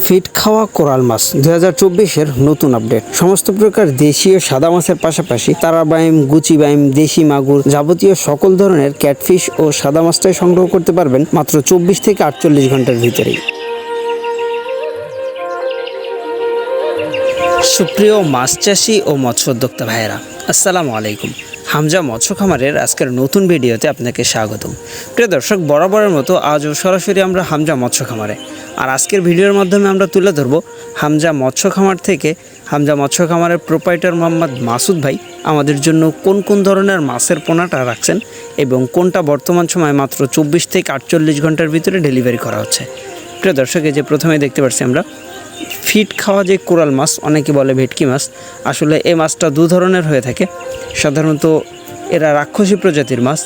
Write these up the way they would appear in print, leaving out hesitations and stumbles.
Fit খাওয়া coral মাছ 2024-এর নতুন update. সমস্ত প্রকার দেশীয় সাদা মাছের পাশাপাশি তারাবাইম, গুচি বাইম, দেশি মাগুর, যাবতীয় সকল ধরনের ক্যাটফিশ ও সাদা মাছটাই সংগ্রহ করতে পারবেন মাত্র 24 থেকে 48 ঘন্টার ভিতরেই। সুপ্রিয় মাছ চাষি ও মৎস্য উদ্যোক্তা ভাইয়েরা, আসসালামু আলাইকুম। হামজা মৎস্য খামারের আজকের নতুন ভিডিওতে আপনাকে স্বাগতম। প্রিয় দর্শক, বরাবরের মতো আজও সরাসরি আমরা হামজা মৎস্য খামারে। আর আজকের ভিডিওর মাধ্যমে আমরা তুলে ধরব হামজা মৎস্য খামার থেকে হামজা মৎস্য খামারের প্রোপাইটার মোহাম্মদ মাসুদ ভাই আমাদের জন্য কোন কোন ধরনের মাছের পোনাটা রাখছেন এবং কোনটা বর্তমান সময় মাত্র 24 থেকে 48 ঘন্টার ভিতরে ডেলিভারি করা হচ্ছে। প্রিয় দর্শক, এই যে প্রথমে দেখতে পাচ্ছি আমরা ফিট খাওয়া যে কোরাল মাছ, অনেকে বলে ভেটকি মাছ। আসলে এই মাছটা দু ধরনের হয়ে থাকে। সাধারণত এরা রাক্ষসী প্রজাতির মাছ,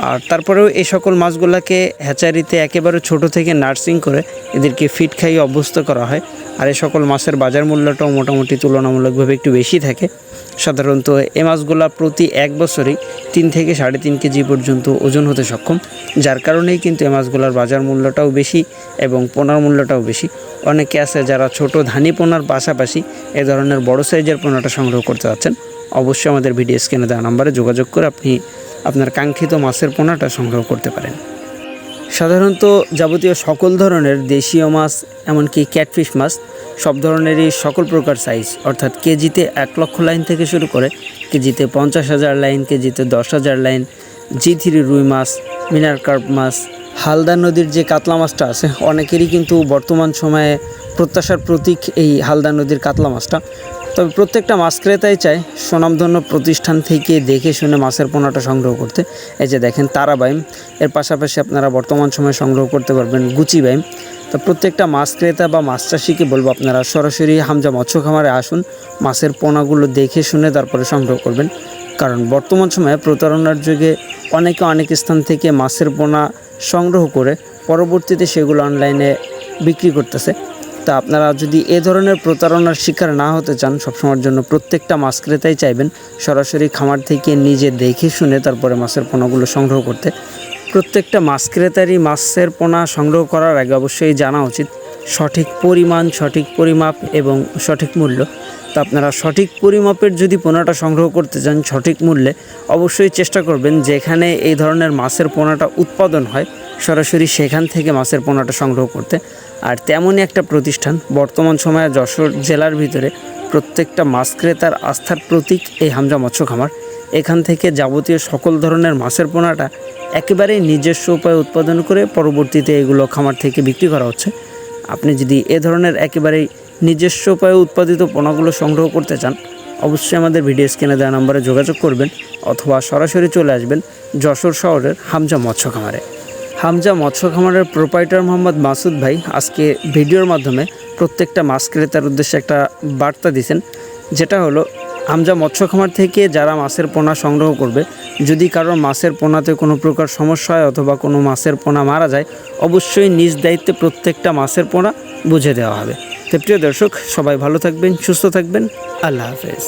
আর তারপরেও এই সকল মাছগুলোকে হ্যাচারিতে একেবারে ছোট থেকে নার্সিং করে এদেরকে ফিট খাইয়ে অভ্যস্ত করা হয়। আর এই সকল মাছের বাজার মূল্যটাও মোটামুটি তুলনামূলকভাবে একটু বেশি থাকে। সাধারণত এই মাছগুলো প্রতি এক বছরেই 3 থেকে 3.5 কেজি পর্যন্ত ওজন হতে সক্ষম, যার কারণেই কিন্তু এই মাছগুলোর বাজার মূল্যটাও বেশি এবং পোনার মূল্যটাও বেশি। অনেকে আছে যারা ছোট ধানি পোনার পাশাপাশি এ ধরনের বড় সাইজের পোনাটা সংগ্রহ করতে যাচ্ছেন, অবশ্যই আমাদের ভিডিও স্ক্রিনে দেওয়া নাম্বারে যোগাযোগ করে আপনি আপনার কাঙ্ক্ষিত মাছের পোনাটা সংগ্রহ করতে পারেন। সাধারণত যাবতীয় সকল ধরনের দেশীয় মাছ, এমনকি ক্যাটফিশ মাছ, সব ধরনেরই সকল প্রকার সাইজ, অর্থাৎ কেজিতে 1 লক্ষ লাইন থেকে শুরু করে কেজিতে 50,000 লাইন, কেজিতে 10,000 লাইন, G3 রুই মাছ, মিনার কার্প মাছ, হালদা নদীর যে কাতলা মাছটা আছে, অনেকেরই কিন্তু বর্তমান সময়ে প্রত্যাশার প্রতীক এই হালদা নদীর কাতলা মাছটা। তবে প্রত্যেকটা মাছ ক্রেতাই চায় সুনামধন্য প্রতিষ্ঠান থেকে দেখে শুনে মাছের পোনাটা সংগ্রহ করতে। এই যে দেখেন তারাবাইম, এর পাশাপাশি আপনারা বর্তমান সময়ে সংগ্রহ করতে পারবেন গুচি বাইম। তো প্রত্যেকটা মাছ ক্রেতা বা মাছ চাষিকে বলবো আপনারা সরাসরি হামজা মৎস্য খামারে আসুন, মাছের পোনাগুলো দেখে শুনে তারপরে সংগ্রহ করবেন। কারণ বর্তমান সময়ে প্রতারণার যুগে অনেকে অনেক স্থান থেকে মাছের পোনা সংগ্রহ করে পরবর্তীতে সেগুলো অনলাইনে বিক্রি করতেছে। তা আপনারা যদি এ ধরনের প্রতারণার শিকার না হতে চান, সবসময়ের জন্য প্রত্যেকটা মাছ ক্রেতাই চাইবেন সরাসরি খামার থেকে নিজে দেখে শুনে তারপরে মাছের পোনাগুলো সংগ্রহ করতে। প্রত্যেকটা মাছ ক্রেতারই মাছের পোনা সংগ্রহ করার আগে অবশ্যই জানা উচিত সঠিক পরিমাণ, সঠিক পরিমাপ এবং সঠিক মূল্য। তো আপনারা সঠিক পরিমাপের যদি পোনাটা সংগ্রহ করতে চান সঠিক মূল্যে, অবশ্যই চেষ্টা করবেন যেখানে এই ধরনের মাছের পোনাটা উৎপাদন হয় সরাসরি সেখান থেকে মাছের পোনাটা সংগ্রহ করতে। আর তেমনই একটা প্রতিষ্ঠান বর্তমান সময়ে যশোর জেলার ভিতরে প্রত্যেকটা মাছ ক্রেতার আস্থার প্রতীক এই হামজা মৎস্য খামার। এখান থেকে যাবতীয় সকল ধরনের মাছের পোনাটা একেবারেই নিজস্ব উপায়ে উৎপাদন করে পরবর্তীতে এগুলো খামার থেকে বিক্রি করা হচ্ছে। আপনি যদি এ ধরনের একেবারেই নিজস্ব উপায়ে উৎপাদিত পোনাগুলো সংগ্রহ করতে চান, অবশ্যই আমাদের ভিডিও স্ক্রিনে দেওয়া নম্বরে যোগাযোগ করবেন অথবা সরাসরি চলে আসবেন যশোর শহরের হামজা মৎস্য খামারে। হামজা মৎস্য খামারের প্রোপাইটার মোহাম্মদ মাসুদ ভাই আজকে ভিডিওর মাধ্যমে প্রত্যেকটা মাছ ক্রেতার উদ্দেশ্যে একটা বার্তা দিয়েছেন, যেটা হলো হামজা মৎস্য খামার থেকে যারা মাছের পোনা সংগ্রহ করবে, যদি কারোর মাছের পোনাতে কোনো প্রকার সমস্যা হয় অথবা কোনো মাছের পোনা মারা যায়, অবশ্যই নিজ দায়িত্বে প্রত্যেকটা মাছের পোনা বুঝে দেওয়া হবে। তো প্রিয় দর্শক, সবাই ভালো থাকবেন, সুস্থ থাকবেন। আল্লাহ হাফেজ।